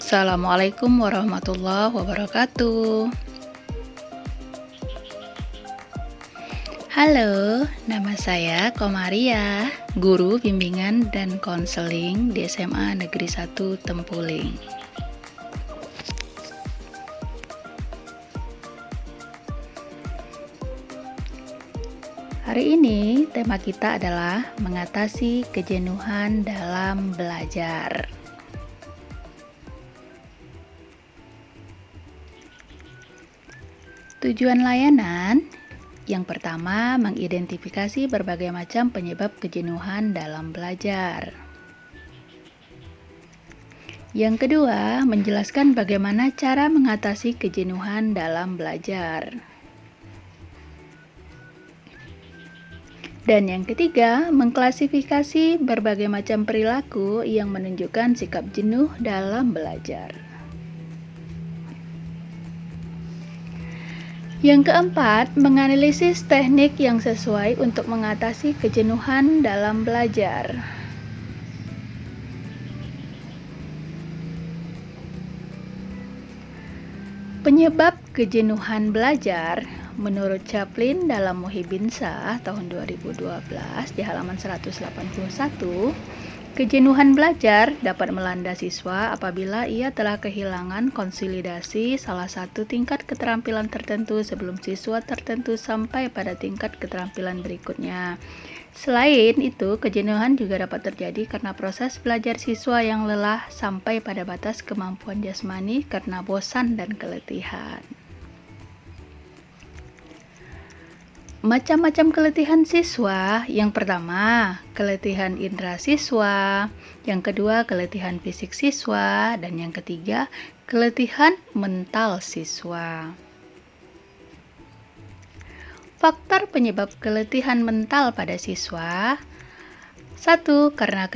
Assalamualaikum warahmatullahi wabarakatuh. Halo, nama saya Komaria, guru bimbingan dan konseling di SMA Negeri 1 Tempuling. Hari ini tema kita adalah mengatasi kejenuhan dalam belajar. Tujuan layanan yang pertama, mengidentifikasi berbagai macam penyebab kejenuhan dalam belajar. Yang kedua, menjelaskan bagaimana cara mengatasi kejenuhan dalam belajar. Dan yang ketiga, mengklasifikasi berbagai macam perilaku yang menunjukkan sikap jenuh dalam belajar. Yang keempat, menganalisis teknik yang sesuai untuk mengatasi kejenuhan dalam belajar. Penyebab kejenuhan belajar menurut Chaplin dalam Muhyiddin Shah tahun 2012 di halaman 181, kejenuhan belajar dapat melanda siswa apabila ia telah kehilangan konsolidasi salah satu tingkat keterampilan tertentu sebelum siswa tertentu sampai pada tingkat keterampilan berikutnya. Selain itu, kejenuhan juga dapat terjadi karena proses belajar siswa yang lelah sampai pada batas kemampuan jasmani karena bosan dan keletihan. Macam-macam keletihan siswa. Yang pertama, keletihan indera siswa. Yang kedua, keletihan fisik siswa. Dan yang ketiga, keletihan mental siswa. Faktor penyebab keletihan mental pada siswa. 1. Karena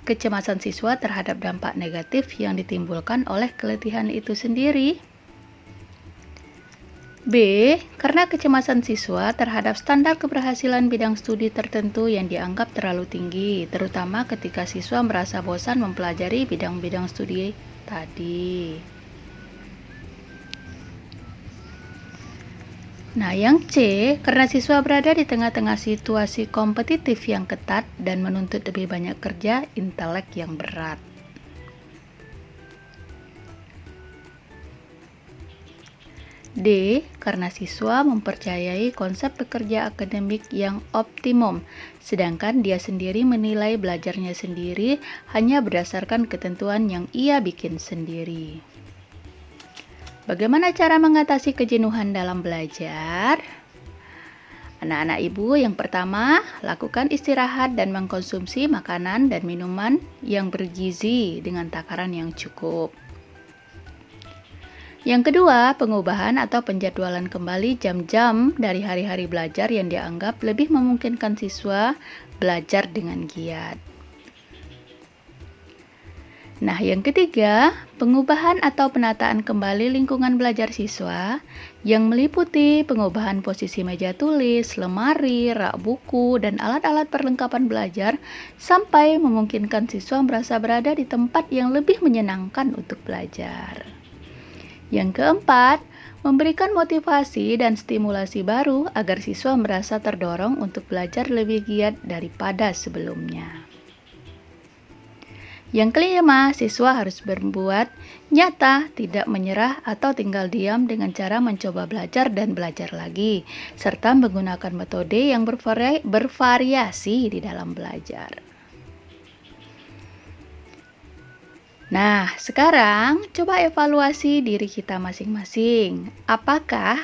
kecemasan siswa terhadap dampak negatif yang ditimbulkan oleh keletihan itu sendiri. B. Karena kecemasan siswa terhadap standar keberhasilan bidang studi tertentu yang dianggap terlalu tinggi, terutama ketika siswa merasa bosan mempelajari bidang-bidang studi tadi. Nah, yang C, karena siswa berada di tengah-tengah situasi kompetitif yang ketat dan menuntut lebih banyak kerja intelek yang berat. D. Karena siswa mempercayai konsep pekerja akademik yang optimum, sedangkan dia sendiri menilai belajarnya sendiri hanya berdasarkan ketentuan yang ia bikin sendiri. Bagaimana cara mengatasi kejenuhan dalam belajar? Anak-anak ibu, yang pertama, lakukan istirahat dan mengkonsumsi makanan dan minuman yang bergizi dengan takaran yang cukup. Yang kedua, pengubahan atau penjadwalan kembali jam-jam dari hari-hari belajar yang dianggap lebih memungkinkan siswa belajar dengan giat. Nah, yang ketiga, pengubahan atau penataan kembali lingkungan belajar siswa yang meliputi pengubahan posisi meja tulis, lemari, rak buku, dan alat-alat perlengkapan belajar sampai memungkinkan siswa merasa berada di tempat yang lebih menyenangkan untuk belajar. Yang keempat, memberikan motivasi dan stimulasi baru agar siswa merasa terdorong untuk belajar lebih giat daripada sebelumnya. Yang kelima, siswa harus berbuat nyata, tidak menyerah atau tinggal diam dengan cara mencoba belajar dan belajar lagi, serta menggunakan metode yang bervariasi di dalam belajar. Nah, sekarang coba evaluasi diri kita masing-masing. Apakah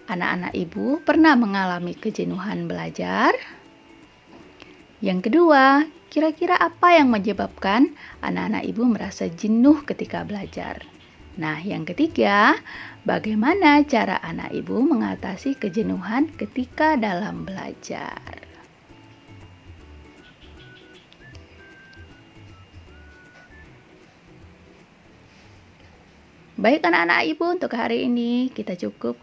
anak-anak ibu pernah mengalami kejenuhan belajar? Yang kedua, kira-kira apa yang menyebabkan anak-anak ibu merasa jenuh ketika belajar? Nah, yang ketiga, bagaimana cara anak ibu mengatasi kejenuhan ketika dalam belajar? Baik anak-anak ibu, untuk hari ini kita cukupkan.